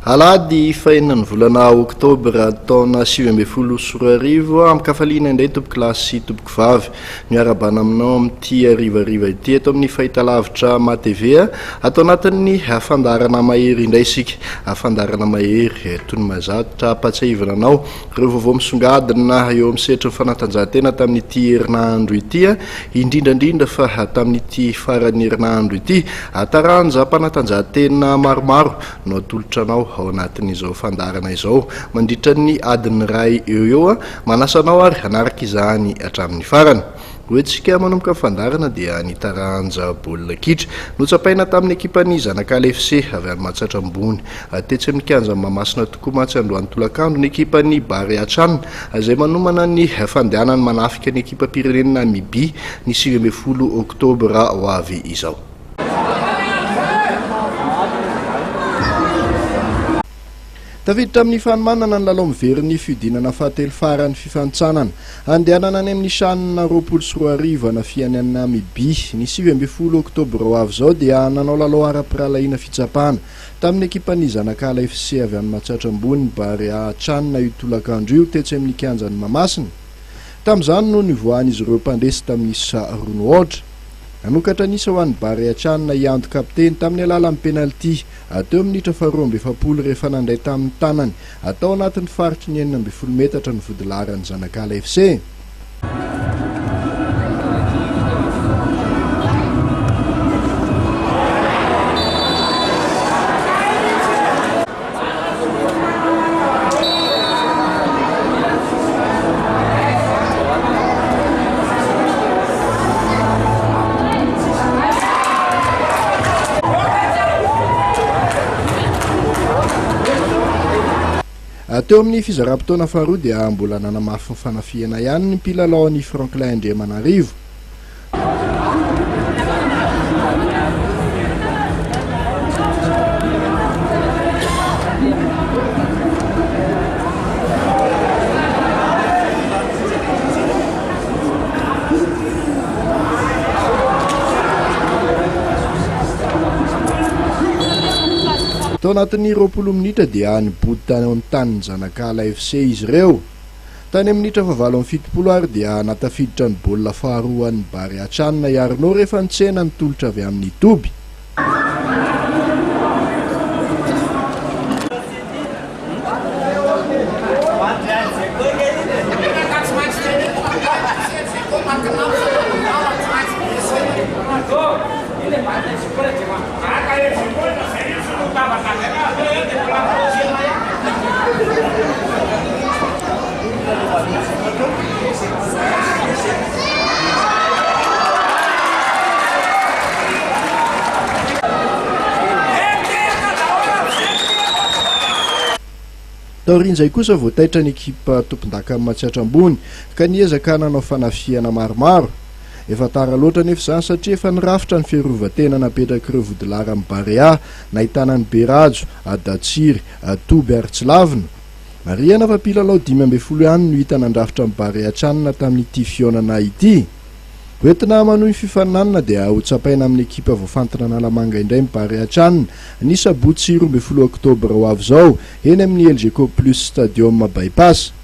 alady fahinany volana oktobra taona 2024 amin'ny kafaliana indray tompoko lahy sy tompoko vavy miarabana aminao amin'ity arivariva ity eto amin'ny fahitalavitra matv atao anatin'ny afandarana mahery indray isika afandarana mahery toy ny mazatotra apatsahivana anao ireo vaovao misongadina eo amin'ny setry ny fanatanjahantena tamin'ity herinandro ity indrindrandrindra fa tamin'ity farany herinandro ity taranja mpanatanjahantena maromaro no atolotra anao ao anatin'izao fandarana izao mandritra ny adiny ray eo manasanao ary anaraka izany hatramin'ny farany hoentsika manomboka fandarana dia nitaranja baolina kitra notsapaina tamin'ny ekipan'ny Zanakala FC avy any Mahatsatra ambony tetsy amin'ny kianja Mahamasina tokoa mantsy androany tolakandro ny ekipan'ny Bary Atrano izay manomana ny fandehanany manafika ny ekipa pirenena Namibia ny 20 oktobra ho avy izao. Tafiditra amin'ny fanomanana ny lalao miveriny fiodinana fahatelo farany fifantsanana andehanana any amin'ny Shanina roapolo sy roa arivo na fiany any Namibia ny 20 oktobra ho avy izao dia nanao lalao ara-piralahiana fitsapana tamin'ny ekipan'ny Zanakala FC avy any Mahatsatra ambony Bary Atrano io tolakandro io tetsy amin'ny kianjany Mahamasina. Tamin'izany no nivoahan'izy ireo mpandresy tamin'ny isa roa ohatra. Nanokatra nisa ho an'ny Bary Atrano ianto kapteny tamin'ny alalan'ny penalty ateo amin'ny minitra faharoa amby efapolo rehefa nandray tamin'ny tanany atao anatin'ny faritry ny 9 metatra ny vodilaran'ny Zanakala FC. Teo amin'ny fizaram-potoana faharoa dia mbola nanamafy ny fanafiana ihany ny mpilalaon'ny Franklin Andriamanarivo. Tao anatin'ny 20 minitra dia nibody tany amin'ny tanin'ny Zanakala FC izy ireo. Tany amin'ny minitra fahavalo amby 70 ary dia natafiditra ny baolina faharoan'ny Bary Atrano Yarinao rehefa nitsena nitolotra avy amin'ny toby. Taorin'izay kosa voataitra ny ekipa tompon-daka Mahatsatra ambony ka niezaka nanao fanafiana maromaro. Efa tara loatra nefa izany satria efa nirafitra ny fiarovan-tena napetraka ireo vodilaran'ny Bary nahitana ny Berajo, Adatsiry, Toby ary Tsilavina. Marihana fa mpilalao 12 ihany no hita nandrafitra ny Bary Atrano tamin'ity fionana ity. Hoentina manohy fifaninanana dia hotsapaina amin'ny ekipa voafantina Analamanga indray ny Bary Atrano ny sabotsy 20 oktobra ho avy izao eny amin'ny LGK Plus Stadium Bypass.